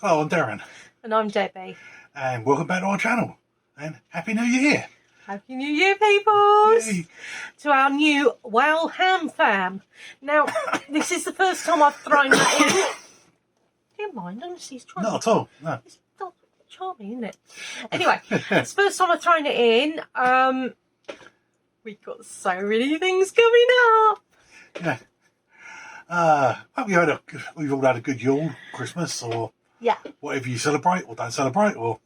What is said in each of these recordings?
Hello, I'm Darren. And I'm Debbie. And welcome back to our channel. And Happy New Year. Happy New Year, peoples! Yay. To our new Wow Ham fam. Now, this is the first time I've thrown that in. Do you mind? Honestly, he's trying. Not at all, no. It's not charming, isn't it? Anyway, it's the first time I've thrown it in. We've got so many things coming up. Yeah. Hope we've all had a good Yule, Christmas, or whatever you celebrate or don't celebrate, or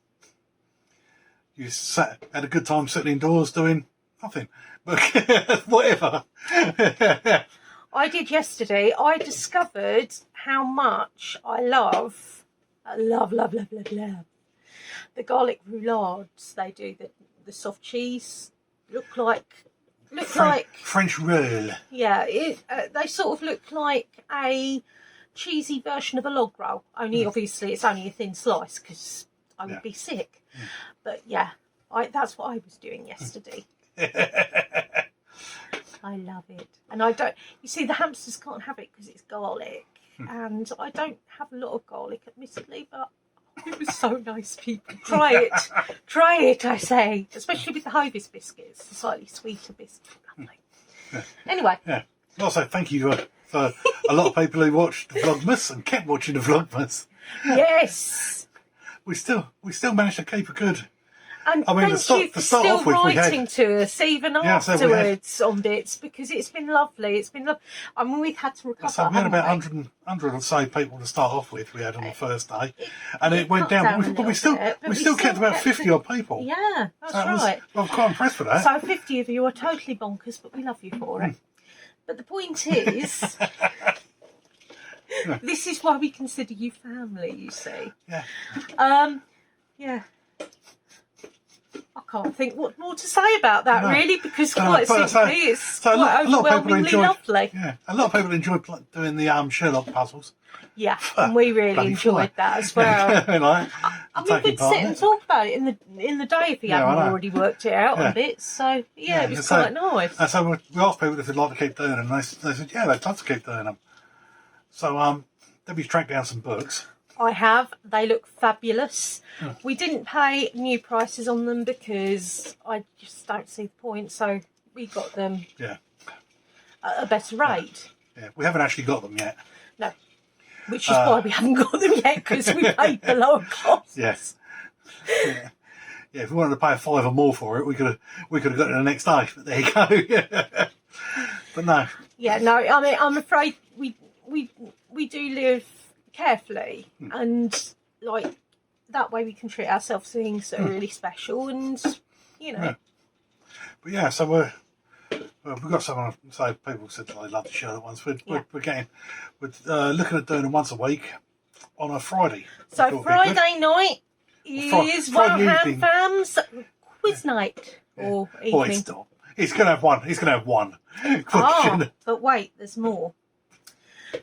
you had a good time sitting indoors doing nothing. But whatever. I did yesterday. I discovered how much I love the garlic roulades. They do the soft cheese. Look like French roll. Yeah, they sort of look like a cheesy version of a log roll. Only obviously it's only a thin slice because I would be sick. But yeah, that's what I was doing yesterday. I love it, and I don't. You see, the hamsters can't have it because it's garlic, and I don't have a lot of garlic, admittedly, but. It was so nice, people. Try it, I say. Especially with the Hovis biscuits, the slightly sweeter biscuit. Lovely. Anyway. Yeah. Also, thank you for a lot of people who watched the Vlogmas and kept watching the Vlogmas. Yes. We still managed to keep a good. And I mean, thank you for still writing to us even afterwards on bits, because it's been lovely. It's been lovely. I mean, we've had to recover. So we had about 100 or so people to start off with. We had on the first day, and it went down. But we still kept about 50 odd people. Yeah, that's right. I'm quite impressed with that. So 50 of you are totally bonkers, but we love you for it. But the point is, this is why we consider you family. You see. Yeah. Yeah. I can't think what more to say about that, really, because quite simply it's quite overwhelmingly lovely. Yeah, a lot of people enjoy doing the Sherlock puzzles. Yeah, and we really enjoyed that as well. I mean, we'd sit and talk about it in the day if we hadn't already worked it out a bit. So yeah, it was quite nice. And so we asked people if they'd like to keep doing them, and they said, yeah, they'd love to keep doing them. So Debbie's tracked down some books. I have. They look fabulous. We didn't pay new prices on them because I just don't see the point. So we got them at a better rate. Yeah, we haven't actually got them yet. No, which is why we haven't got them yet, because we paid the lower cost. Yes. Yeah. If we wanted to pay a $5 or more for it, we could have got it the next day. But there you go. But no. Yeah, no. I mean, I'm afraid we do live carefully, and like that way we can treat ourselves to things that are really special, and you know. Yeah. But yeah, so we've got someone. So people said they love the Sherlock ones. We're looking at doing them once a week on a Friday. So Friday night is Wow Ham Fam's quiz night or evening. He's going to have one. He's going to have one. But wait, there's more.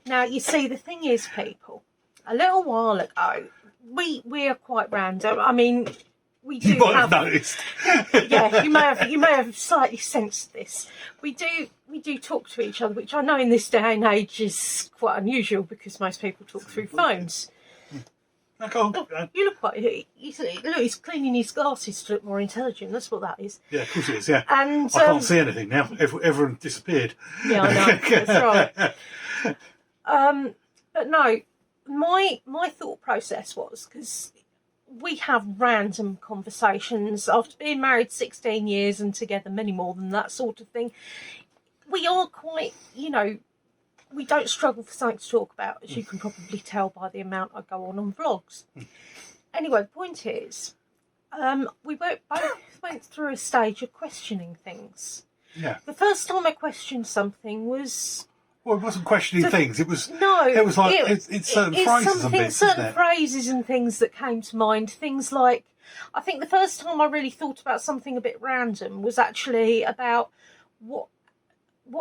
Now, you see, the thing is, people, a little while ago, we are quite random. I mean, we do you might have noticed. Yeah, you may have slightly sensed this. We do talk to each other, which I know in this day and age is quite unusual because most people talk through phones. You look quite. He's cleaning his glasses to look more intelligent. That's what that is. Yeah, of course it is. Yeah, and I can't see anything now. Everyone disappeared. Yeah, I know. That's right. But no, my thought process was, because we have random conversations after being married 16 years and together many more than that sort of thing. We are quite, we don't struggle for something to talk about, as you can probably tell by the amount I go on vlogs. Anyway, the point is, we both went through a stage of questioning things. Yeah. The first time I questioned something was... Well, it wasn't questioning things. It was like it's certain phrases and bits, certain phrases and things that came to mind. Things like, I think the first time I really thought about something a bit random was actually about what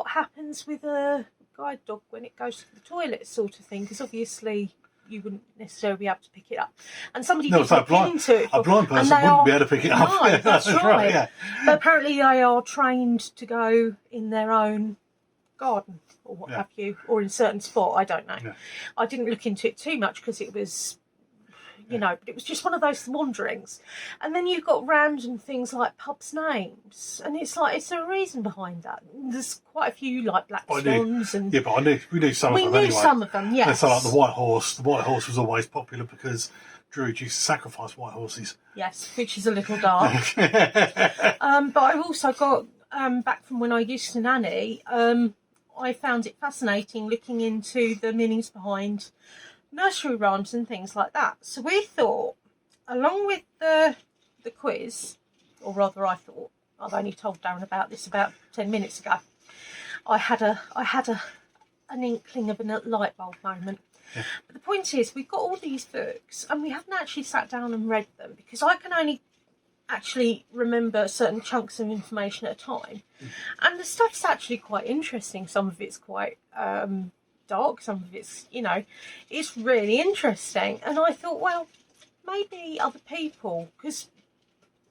happens with a guide dog when it goes to the toilet, sort of thing. Because obviously you wouldn't necessarily be able to pick it up, and somebody did look into it. A blind person wouldn't be able to pick it up. No, that's right. Yeah. But apparently they are trained to go in their own garden or what have you, or in a certain spot. I don't know. Yeah. I didn't look into it too much because it was you know, but it was just one of those wanderings. And then you've got random things like pubs' names, and it's like, is there a reason behind that? There's quite a few, like Black Swans. And yeah, but we knew some of them We anyway. knew some of them, yes. So like the White Horse. The White Horse was always popular because Druids used to sacrifice white horses. Yes, which is a little dark. But I've also got, back from when I used to nanny, I found it fascinating looking into the meanings behind nursery rhymes and things like that. So we thought, along with the quiz, or rather I thought, I've only told Darren about this about 10 minutes ago, I had an inkling of a light bulb moment. Yeah. But the point is, we've got all these books and we haven't actually sat down and read them, because I can only actually remember certain chunks of information at a time. And the stuff's actually quite interesting. Some of it's quite dark, some of it's, you know, it's really interesting. And I thought, well, maybe other people, because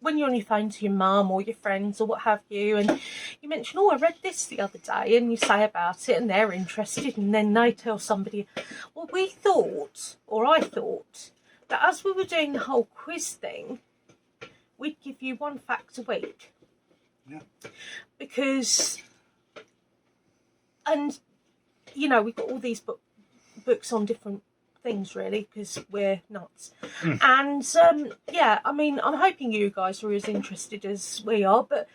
when you're on your phone to your mum or your friends or what have you, and you mention, oh, I read this the other day, and you say about it and they're interested, and then they tell somebody. Well, we thought, or I thought, that as we were doing the whole quiz thing, we'd give you one fact a week. Yeah. Because, and, you know, we've got all these books on different things, really, because we're nuts. And yeah, I mean, I'm hoping you guys are as interested as we are, but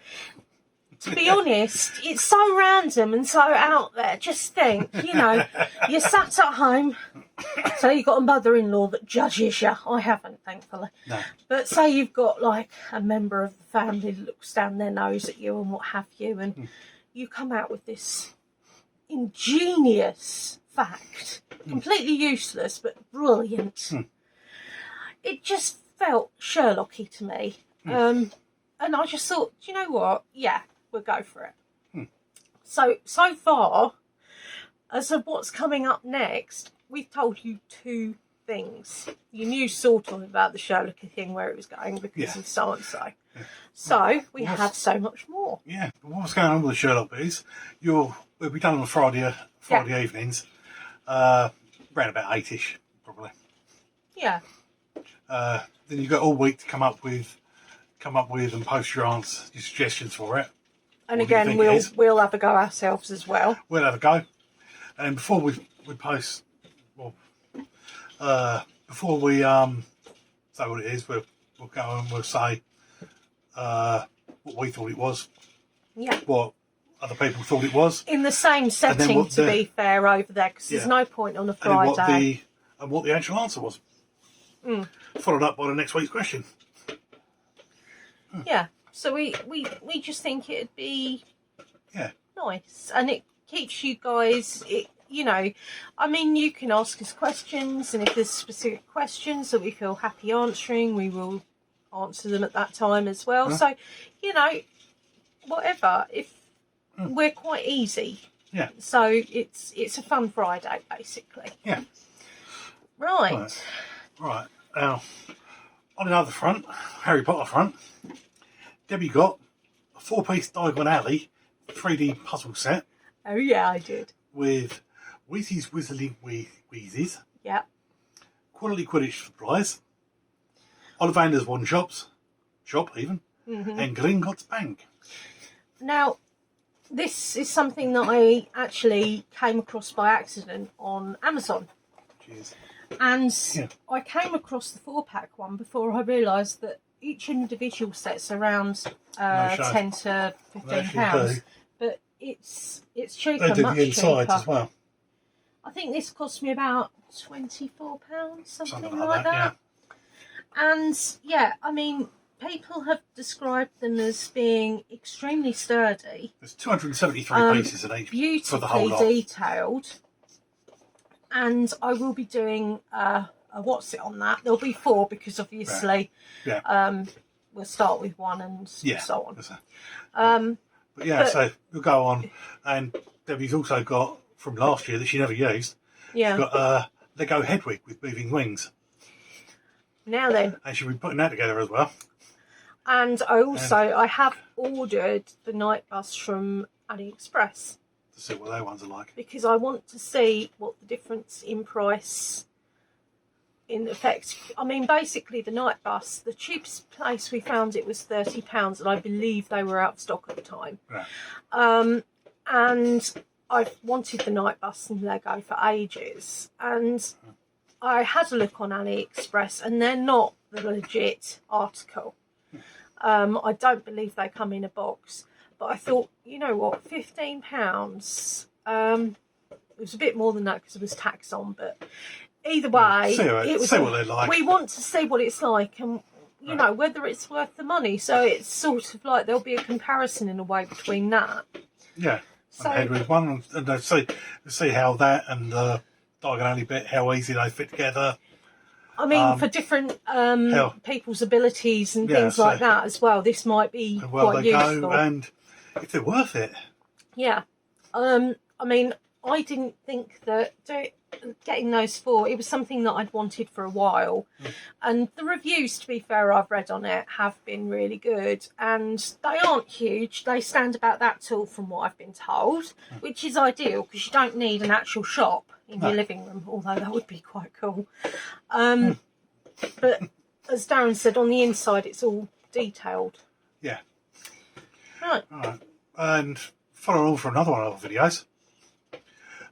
to be honest, it's so random and so out there. Just think, you know, you're sat at home, so you've got a mother-in-law that judges you. I haven't, thankfully. No. But say you've got like a member of the family that looks down their nose at you and what have you, and you come out with this ingenious fact, completely useless but brilliant. It just felt Sherlocky to me, and I just thought, do you know what? Yeah, we'll go for it. So far, as of what's coming up next, we've told you two things. You knew sort of about the Sherlocky thing, where it was going because of so and so. So we have so much more. Yeah, but what's going on with the Sherlock bits? We'll be done on Friday evenings. Around about 8ish, probably. Yeah. Then you've got all week to come up with and post your answers, your suggestions for it. And again, we'll have a go ourselves as well. We'll have a go. And before we post, well, before we say what it is, we'll go and we'll say what we thought it was. Yeah. What other people thought it was. In the same setting, to be fair, over there, because there's no point on a Friday. And what the actual answer was. Followed up by the next week's question. Yeah. So we just think it'd be nice, and it keeps you guys. You know, I mean, you can ask us questions, and if there's specific questions that we feel happy answering, we will answer them at that time as well. So, you know, whatever. If we're quite easy. Yeah. So it's a fun Friday, basically. Yeah. Right. Now, on another front, Harry Potter front, Debbie got a 4-piece Diagon Alley 3D puzzle set. Oh yeah, I did. With Wheaties Whizzling Wheezes. Yeah. Quality Quidditch supplies. Ollivander's One Shop even. And Gringotts Bank. Now, this is something that I actually came across by accident on Amazon. Cheers. And I came across the 4-pack one before I realised that each individual set's around 10 to £15. But it's cheaper, they do much the insides cheaper as well. I think this cost me about £24, something like that. Yeah. And yeah, I mean, people have described them as being extremely sturdy. There's 273 pieces in each for the whole lot. Beautifully detailed. And I will be doing a what's it on that. There'll be 4 because obviously we'll start with 1 and so on. So we'll go on. And Debbie's also got, from last year that she never used, she's got Lego Hedwig with moving wings. Now then. And she'll be putting that together as well. And I have ordered the night bus from AliExpress. To see what their ones are like. Because I want to see what the difference in price in effect. I mean, basically the night bus, the cheapest place we found it was £30, and I believe they were out of stock at the time. Yeah. And I've wanted the night bus and Lego for ages, and I had a look on AliExpress, and they're not the legit article. I don't believe they come in a box, but I thought, you know what, £15. It was a bit more than that because there was tax on, but either way, it was. See what they're like. We want to see what it's like, and you know whether it's worth the money. So it's sort of like there'll be a comparison in a way between that. Yeah. So Head with one, and see how that and diagonally bit, how easy they fit together. I mean, for different people's abilities and things like that as well, this might be quite useful. Go, and if they're worth it. Yeah. I mean, I didn't think that getting those four, it was something that I'd wanted for a while. And the reviews, to be fair, I've read on it have been really good. And they aren't huge. They stand about that tall from what I've been told, which is ideal because you don't need an actual shop in your living room, although that would be quite cool. But as Darren said, on the inside, it's all detailed. Yeah. Right. All right. And follow on for another one of our videos.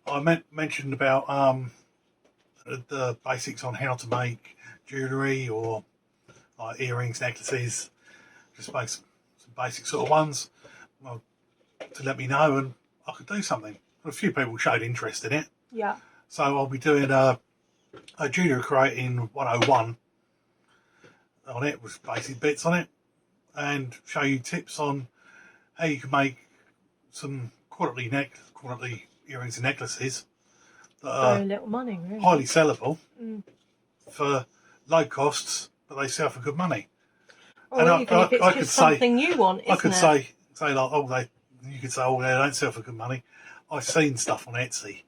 I mentioned about the basics on how to make jewellery or like earrings, necklaces, just make some basic sort of ones, well, to let me know, and I could do something. A few people showed interest in it. Yeah. So I'll be doing a jewellery creating 101 on it, with basic bits on it, and show you tips on how you can make some quality earrings and necklaces that are very little money, really. Highly sellable for low costs, but they sell for good money. Or and even if it's just something you want, isn't I could it? say like, you could say, they don't sell for good money. I've seen stuff on Etsy,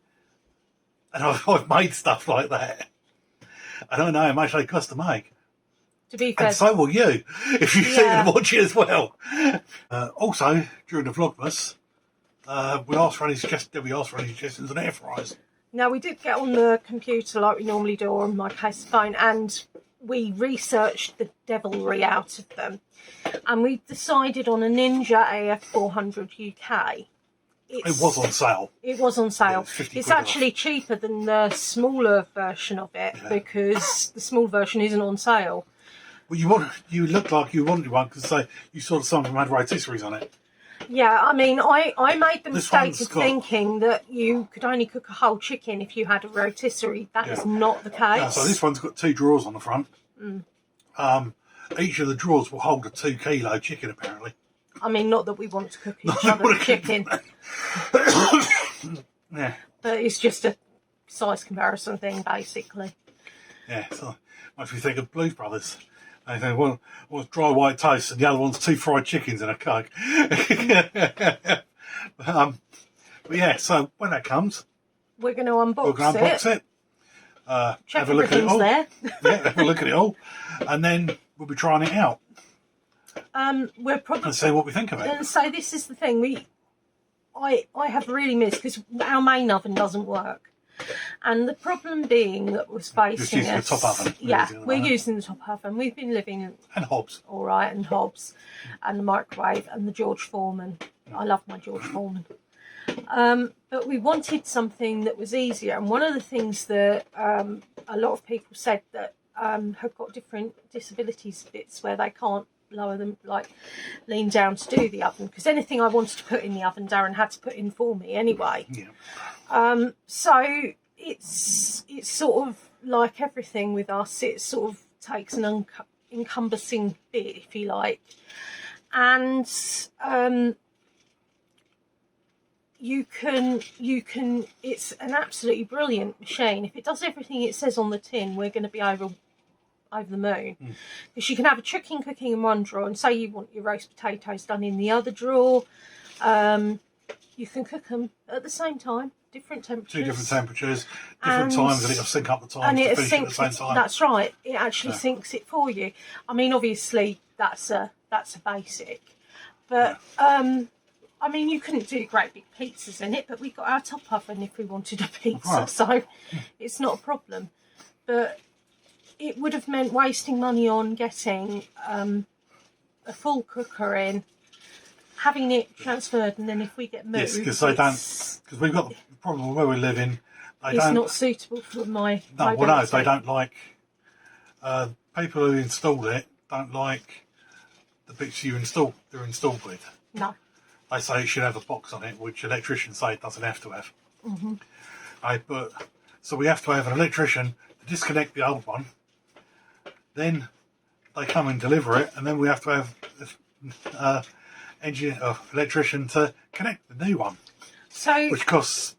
and I've made stuff like that. I don't know how much they cost to make. To be fair, and so will you if you sit and watch it as well. Also, during the Vlogmas, we asked for any suggestions on air fryers. Now, we did get on the computer like we normally do, or on my case phone, and we researched the devilry out of them. And we decided on a Ninja AF400 UK. It was on sale. It was on sale. Yeah, it's actually cheaper than the smaller version of it because the small version isn't on sale. Well, you looked like you wanted one because you saw some of them had rotisseries on it. Yeah, I mean, I made the mistake of thinking that you could only cook a whole chicken if you had a rotisserie. That is not the case. Yeah, so this one's got 2 drawers on the front. Each of the drawers will hold a 2 kilo chicken, apparently. I mean, not that we want to cook each other's chicken. Yeah. But it's just a size comparison thing, basically. Yeah, so makes me think of Blues Brothers. They say, one's dry white toast and the other one's 2 fried chickens in a Coke. But yeah, so when that comes, we're going to unbox it. Check have a look at it all. There. Yeah, have a look at it all. And then we'll be trying it out. We're probably and see what we think of it. And so this is the thing, I have really missed because our main oven doesn't work. And the problem being that was facing using us, the top oven. We're using the top oven. We've been living and hobs, all right, and hobs, and the microwave, and the George Foreman. I love my George Foreman. But we wanted something that was easier. And one of the things that a lot of people said that have got different disabilities bits where they can't lower them, like lean down to do the oven, because anything I wanted to put in the oven, Darren had to put in for me anyway. Yeah. So it's sort of like everything with us, it sort of takes an encompassing bit, if you like, and you can it's an absolutely brilliant machine. If it does everything it says on the tin, we're going to be over the moon, because you can have a chicken cooking in one drawer, and say you want your roast potatoes done in the other drawer, you can cook them at the same time, different temperatures. 2 different temperatures, different times, and it'll sync up the times and to finish at the same time. That's right. It actually syncs it for you. I mean, obviously that's a basic, but I mean, you couldn't do great big pizzas in it, but we got our top oven if we wanted a pizza, so it's not a problem. But it would have meant wasting money on getting a full cooker in, having it transferred, and then if we get moved, yes, because we've got the problem where we live in. It's not suitable for my. No, well, no, they don't like. People who install it don't like the bits they're installed with. No. They say it should have a box on it, which electricians say it doesn't have to have. Mm-hmm. So we have to have an electrician to disconnect the old one. Then they come and deliver it, and then we have to have electrician to connect the new one, which costs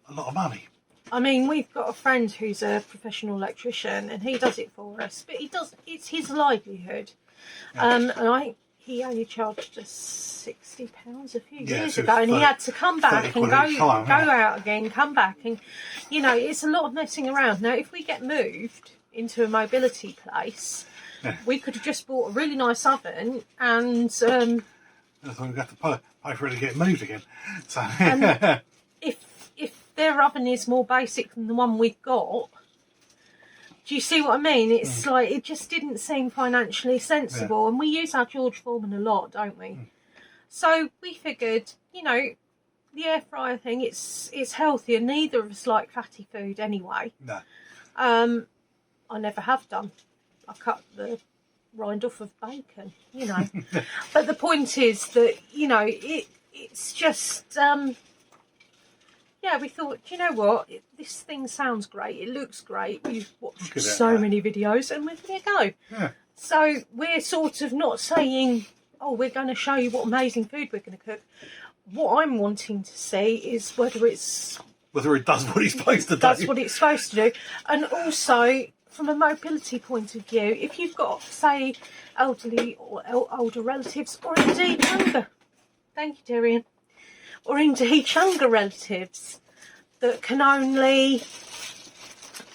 a lot of money. I mean, we've got a friend who's a professional electrician, and he does it for us. But it's his livelihood. Yeah. And he only charged us £60 a few years ago, and he had to come back and go out again, come back, and it's a lot of messing around. Now, if we get moved into a mobility place, we could have just bought a really nice oven, and I thought we'd have to pay for it to get moved again. So and if their oven is more basic than the one we've got, do you see what I mean? It's like, it just didn't seem financially sensible. And we use our George Foreman a lot, don't we? So we figured, the air fryer thing, it's healthier. Neither of us like fatty food anyway. No. I never have done. I cut the rind off of bacon, But the point is that, it's just... we thought, you know what, this thing sounds great, it looks great, we've watched so many videos, and we're going to go. Yeah. So we're sort of not saying, oh, we're going to show you what amazing food we're going to cook. What I'm wanting to see is whether it does what it's supposed to do. Does what it's supposed to do. And also, from a mobility point of view, if you've got, say, elderly or older relatives, or indeed younger, thank you, Darren, or indeed younger relatives that can only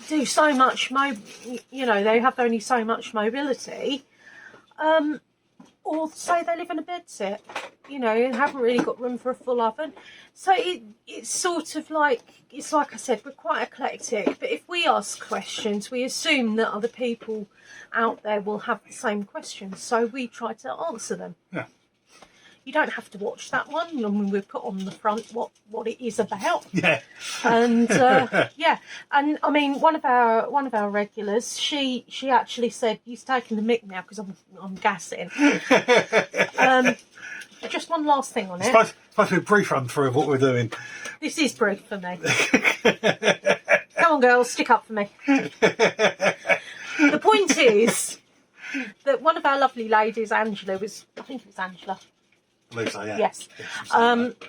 do so much, they have only so much mobility, or say they live in a bedsit, and haven't really got room for a full oven. So it's sort of like, it's like I said, we're quite eclectic, but if we ask questions, we assume that other people out there will have the same questions, so we try to answer them. Yeah. You don't have to watch that one. I mean, we've put on the front what it is about. Yeah. And and I mean, one of our regulars, she actually said, "He's taking the mick now because I'm gassing." Just one last thing on it. It's supposed to be a brief run through of what we're doing. This is brief for me. Come on, girls, stick up for me. The point is that one of our lovely ladies, Angela, I think it was Angela. So, yeah. Yes.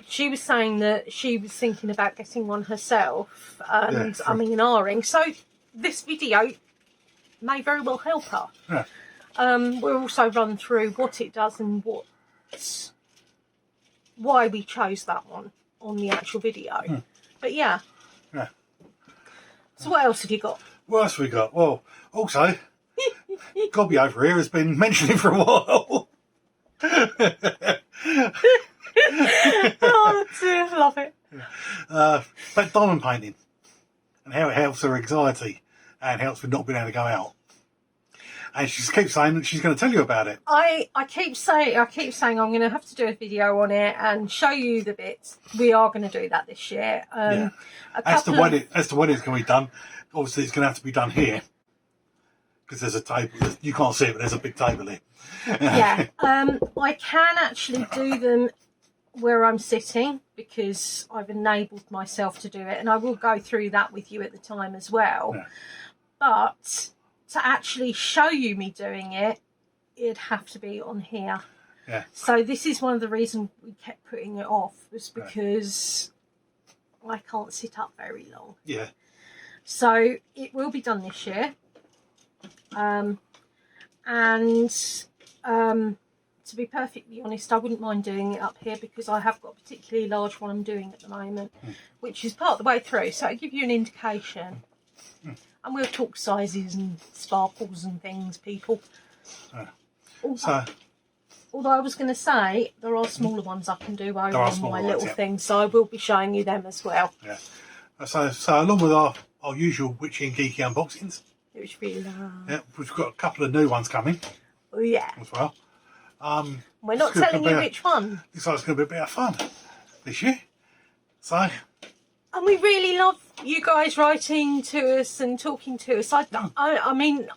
She was saying that she was thinking about getting one herself and umming. So this video may very well help her. Yeah. We'll also run through what it does and why we chose that one on the actual video. But yeah. So what else have you got? What else have we got? Well, also, Gobby over here has been mentioning for a while. Oh dear, love it. But diamond painting and how it helps her anxiety and helps with not being able to go out. And she keeps saying that she's going to tell you about it. I keep saying I'm going to have to do a video on it and show you the bits. We are going to do that this year. As to when it's going to be done, obviously it's going to have to be done here. Because there's a table, you can't see it, but there's a big table here. I can actually do them where I'm sitting because I've enabled myself to do it, and I will go through that with you at the time as well. Yeah. But to actually show you me doing it, it'd have to be on here. Yeah. So this is one of the reasons we kept putting it off, was because I can't sit up very long. Yeah. So it will be done this year. To be perfectly honest, I wouldn't mind doing it up here because I have got a particularly large one I'm doing at the moment, which is part of the way through, so it'll give you an indication. And we'll talk sizes and sparkles and things, people. Although I was going to say, there are smaller ones I can do over on my little thing, so I will be showing you them as well. Yeah. So along with our usual witchy and geeky unboxings, It was really nice. Yeah, we've got a couple of new ones coming. Oh, yeah. As well. We're not telling you which one. Looks like it's going to be a bit of fun this year. So. And we really love you guys writing to us and talking to us. I mean,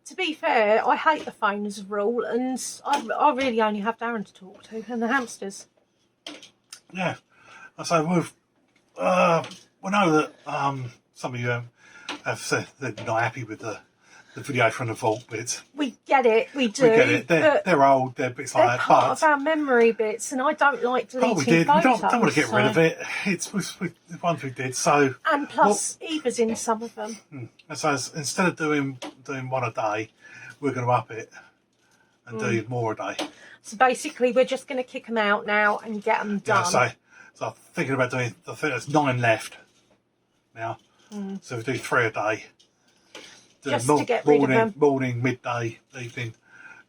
to be fair, I hate the phone as a rule, and I really only have Darren to talk to and the hamsters. Yeah. So we know that some of you have said they're not happy with the video from the vault bits. We get it, we do. We get it. They're old, they're bits like that. They're part of our memory bits, and I don't like deleting we did. photos. We don't want to get rid of it. It's the ones we did. So and plus, Eva's in some of them. So instead of doing one a day, we're going to up it and do more a day. So basically, we're just going to kick them out now and get them done. Yeah, so I'm thinking about doing. I think there's 9 left now. So we do 3 a day. Just to get rid of them. Morning, midday, evening,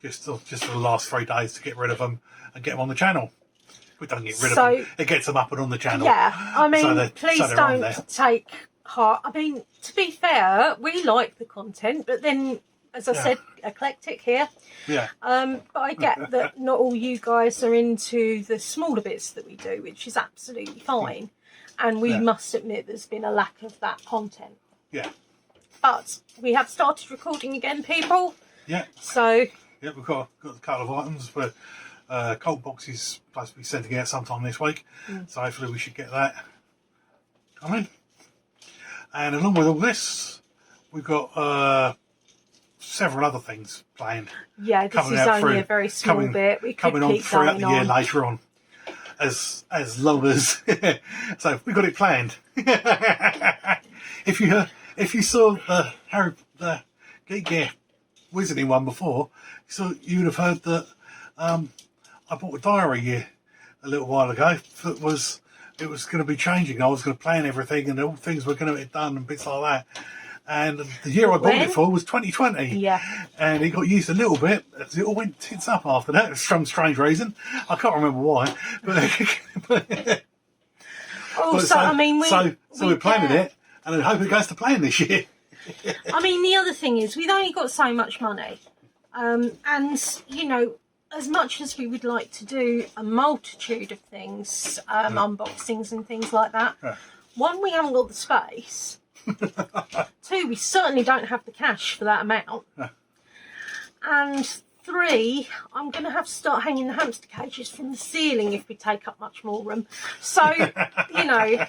just for the last 3 days to get rid of them and get them on the channel. If we don't get rid of them, it gets them up and on the channel. Yeah, I mean, please don't take heart. I mean, to be fair, we like the content, but then, as I said, eclectic here. Yeah. But I get that not all you guys are into the smaller bits that we do, which is absolutely fine. And we must admit there's been a lack of that content. Yeah. But we have started recording again, people. Yeah. So. Yeah, we've got a couple of items where cold boxes supposed to be sending out sometime this week. So hopefully we should get that coming. And along with all this, we've got several other things planned. Yeah, this is only a very small bit. We could coming on keep throughout going the year later on. As long as so we got it planned. If you saw the Geek Gear Wizarding one before, so you'd have heard that I bought a diary a little while ago that it was going to be changing. I was going to plan everything and all things were going to get done and bits like that. And the year I bought it for was 2020. Yeah. And it got used a little bit. It all went tits up after that for some strange reason. I can't remember why. I mean, we're planning it, and I hope it goes to plan this year. I mean, the other thing is we've only got so much money, and you know, as much as we would like to do a multitude of things, unboxings and things like that. One, we haven't got the space. 2, we certainly don't have the cash for that amount. And 3, I'm going to have to start hanging the hamster cages from the ceiling if we take up much more room. So, you know,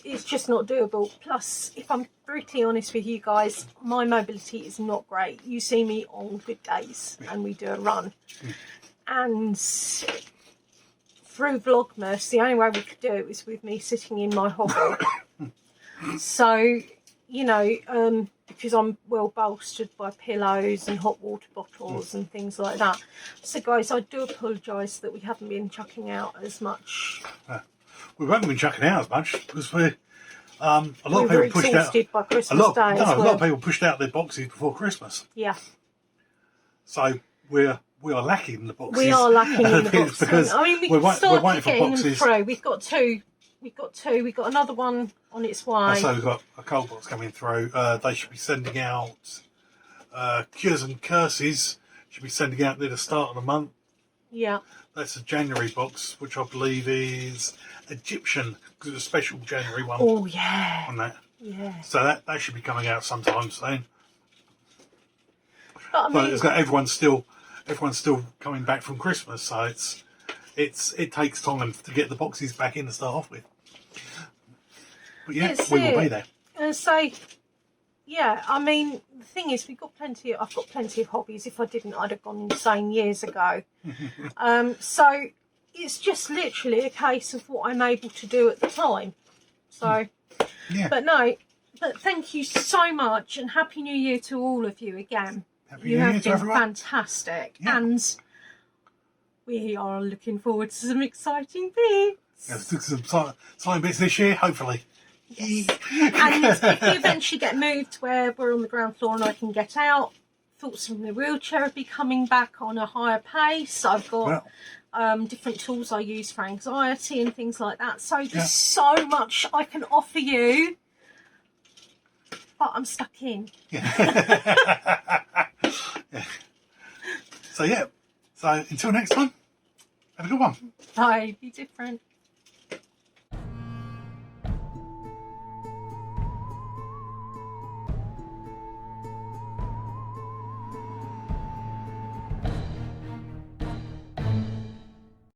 it's just not doable. Plus, if I'm brutally honest with you guys, my mobility is not great. You see me on good days and we do a run. And through Vlogmas, the only way we could do it was with me sitting in my hovel. So, you know, because I'm well bolstered by pillows and hot water bottles and things like that. So, guys, I do apologise that we haven't been chucking out as much. We haven't been chucking out as much because a lot of people pushed out by Christmas Day. A lot of people pushed out their boxes before Christmas. Yeah. So we are lacking the boxes. We are lacking in the boxes. Because I mean, we can start getting them through. We've got 2. We've got another one on its way. So we've got a cold box coming through. They should be sending out Cures and Curses. Should be sending out near the start of the month. Yeah. That's a January box, which I believe is Egyptian, because it's a special January one. Oh yeah. On that. Yeah. So that should be coming out sometime soon. But I mean, everyone's still coming back from Christmas, so it takes time to get the boxes back in to start off with. But yeah, we will be there. And so, yeah, I mean, the thing is, I've got plenty of hobbies. If I didn't, I'd have gone insane years ago. So it's just literally a case of what I'm able to do at the time. So, yeah. But thank you so much, and Happy New Year to all of you again. You have been fantastic, and we are looking forward to some exciting bits. Yeah, some exciting bits this year, hopefully. Yes. And if we eventually get moved where we're on the ground floor and I can get out, thoughts from the wheelchair will be coming back on a higher pace. I've got different tools I use for anxiety and things like that. So there's so much I can offer you. but I'm stuck in. Yeah. Yeah. So, yeah. So, until next time, have a good one. Bye. Be different.